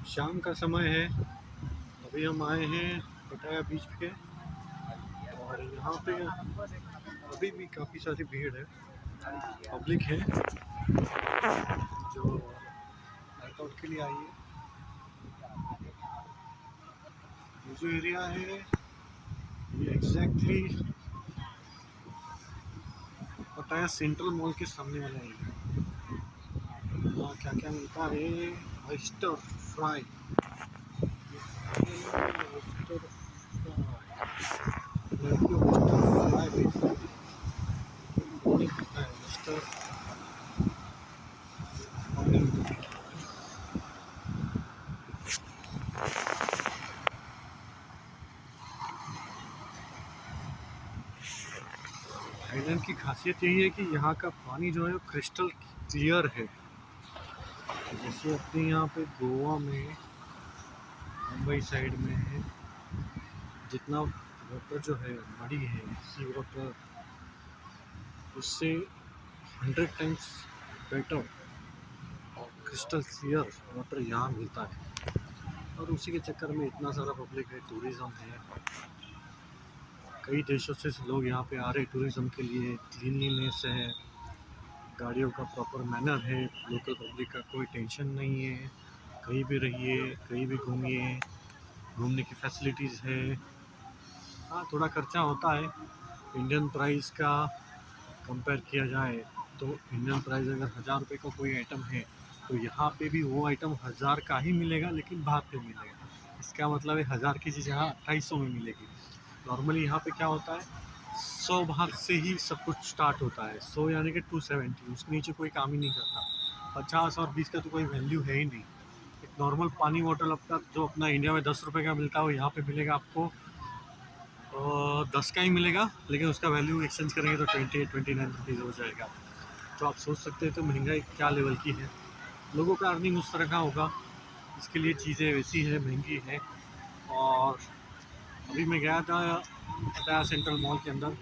शाम का समय है। अभी हम आए हैं पटाया बीच पे और यहाँ पे अभी भी काफ़ी सारी भीड़ है, पब्लिक है जो वर्कआउट के लिए आई है। ये जो एरिया है ये एग्जैक्टली पटाया सेंट्रल मॉल के सामने वाला एरिया है। वहाँ क्या क्या मिलता है? ऑयस्टर फ्राई, ऑयस्टर फ्राई, लड़कियों को ऑयस्टर फ्राई बेचते हैं। नहीं पता है ऑयस्टर थाईलैंड की खासियत यही है कि यहाँ का पानी जो है वो क्रिस्टल क्लियर है। जैसे अपने यहाँ पे गोवा में, मुंबई साइड में है, जितना वाटर जो है बड़ी है सी वाटर, उससे 100 टाइम्स बेटर और क्रिस्टल क्लियर वाटर यहाँ मिलता है। और उसी के चक्कर में इतना सारा पब्लिक है, टूरिज़्म है, कई देशों से लोग यहाँ पे आ रहे हैं टूरिज़्म के लिए। क्लीनलीनेस है, गाड़ियों का प्रॉपर मैनर है, लोकल पब्लिक का कोई टेंशन नहीं है। कहीं भी रहिए, कहीं भी घूमिए, घूमने की फैसिलिटीज़ है। हाँ, थोड़ा खर्चा होता है इंडियन प्राइस का कंपेयर किया जाए तो। इंडियन प्राइस अगर 1000 रुपये का कोई आइटम है तो यहाँ पे भी वो आइटम 1000 का ही मिलेगा, लेकिन बाहर पे मिलेगा। इसका मतलब है 1000 की चीज़ यहाँ 2800 में मिलेगी। नॉर्मली यहाँ पे क्या होता है, 100 बाहर से ही सब कुछ स्टार्ट होता है। 100 यानी कि 270, उसके नीचे कोई काम ही नहीं करता। 50 और 20 का तो कोई वैल्यू है ही नहीं। एक नॉर्मल पानी बॉटल आपका जो अपना इंडिया में 10 रुपये का मिलता है वो यहाँ पे मिलेगा आपको 10 का ही मिलेगा, लेकिन उसका वैल्यू एक्सचेंज करेंगे तो 29 रुपीज़ हो जाएगा। तो आप सोच सकते हैं तो महंगाई क्या लेवल की है। लोगों का अर्निंग उस तरह का होगा, इसके लिए चीज़ें वैसी है, महंगी है। और अभी मैं गया था पटाया सेंट्रल मॉल के अंदर,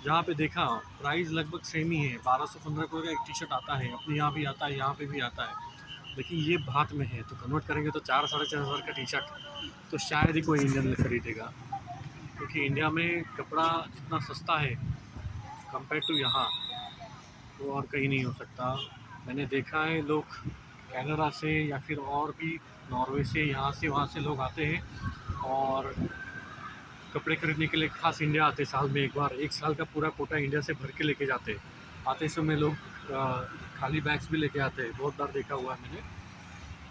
जहाँ पे देखा प्राइस लगभग सेम ही है। 1215 का एक टी शर्ट आता है, अपने यहाँ भी आता है, यहाँ पे भी आता है, लेकिन ये बात में है तो कन्वर्ट करेंगे तो 4-4.5 हज़ार का टी शर्ट तो शायद ही कोई इंडियन खरीदेगा। क्योंकि इंडिया में कपड़ा जितना सस्ता है कंपेयर टू यहाँ, वो और कहीं नहीं हो सकता। मैंने देखा है लोग कनाडा से या फिर और भी नॉर्वे से, यहाँ से वहाँ से लोग आते हैं और कपड़े खरीदने के लिए खास इंडिया आते हैं साल में एक बार। 1 साल का पूरा कोटा इंडिया से भर के लेके जाते हैं। आते समय लोग खाली बैग्स भी लेके आते हैं, बहुत बार देखा हुआ है मैंने।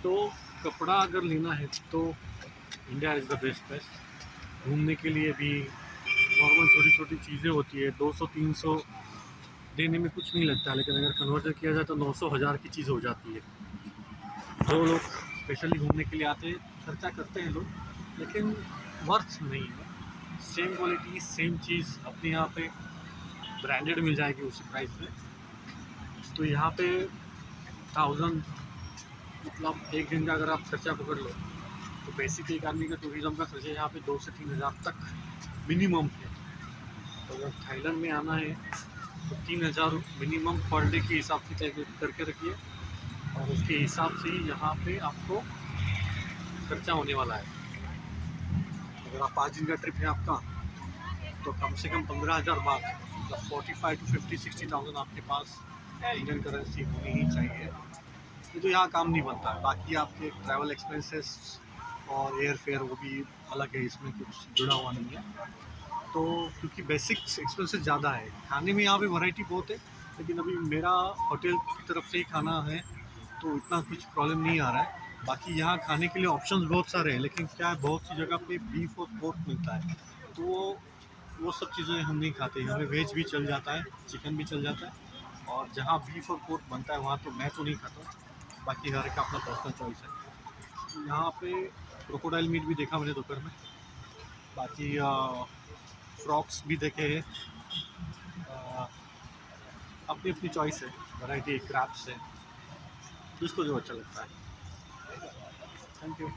तो कपड़ा अगर लेना है तो India is the best place. घूमने के लिए भी नॉर्मल छोटी छोटी चीज़ें होती है, 200-300 देने में कुछ नहीं लगता, लेकिन अगर कन्वर्जन किया जाए तो 900-1000 की चीज़ हो जाती है। जो लोग स्पेशली घूमने के लिए आते हैं खर्चा करते हैं लोग, लेकिन वर्थ नहीं है। सेम क्वालिटी सेम चीज़ अपने यहाँ पे ब्रांडेड मिल जाएगी उसी प्राइस में। तो यहाँ पे 1000, मतलब एक दिन का अगर आप खर्चा पकड़ लो तो बेसिक एक आदमी का टूरिज़्म का खर्चा यहाँ पे 2 से 3000 तक मिनिमम है। तो अगर थाईलैंड में आना है तो 3000 मिनिमम पर डे के हिसाब से कैलकुलेट करके रखिए, और उसके हिसाब से ही यहाँ पे आपको खर्चा होने वाला है। अगर आप 5 दिन का ट्रिप है आपका तो कम से कम 15,000 बात, मतलब 45 to 50-60,000 आपके पास इंडियन करेंसी होनी ही चाहिए। ये तो यहाँ काम नहीं बनता है। बाकी आपके ट्रैवल एक्सपेंसेस और एयर फेयर वो भी अलग है, इसमें कुछ जुड़ा हुआ नहीं है। तो क्योंकि बेसिक एक्सपेंसेस ज़्यादा है, खाने में यहाँ पे वैरायटी बहुत है, लेकिन अभी मेरा होटल की तरफ से ही खाना है तो इतना कुछ प्रॉब्लम नहीं आ रहा है। बाकी यहाँ खाने के लिए ऑप्शंस बहुत सारे हैं, लेकिन क्या है बहुत सी जगह पे बीफ और पोर्क मिलता है, तो वो सब चीज़ें हम नहीं खाते। हमें वेज भी चल जाता है, चिकन भी चल जाता है, और जहाँ बीफ और पोर्क बनता है वहाँ तो मैं तो नहीं खाता। बाकी हर एक का अपना पर्सनल चॉइस है। यहाँ पे क्रोकोडाइल मीट भी देखा मैंने दोपहर में। बाकी फ्रॉक्स भी देखे हैं। अपनी अपनी चॉइस है, वैरायटी क्रैब्स है, जिसको जो अच्छा लगता है। Thank you.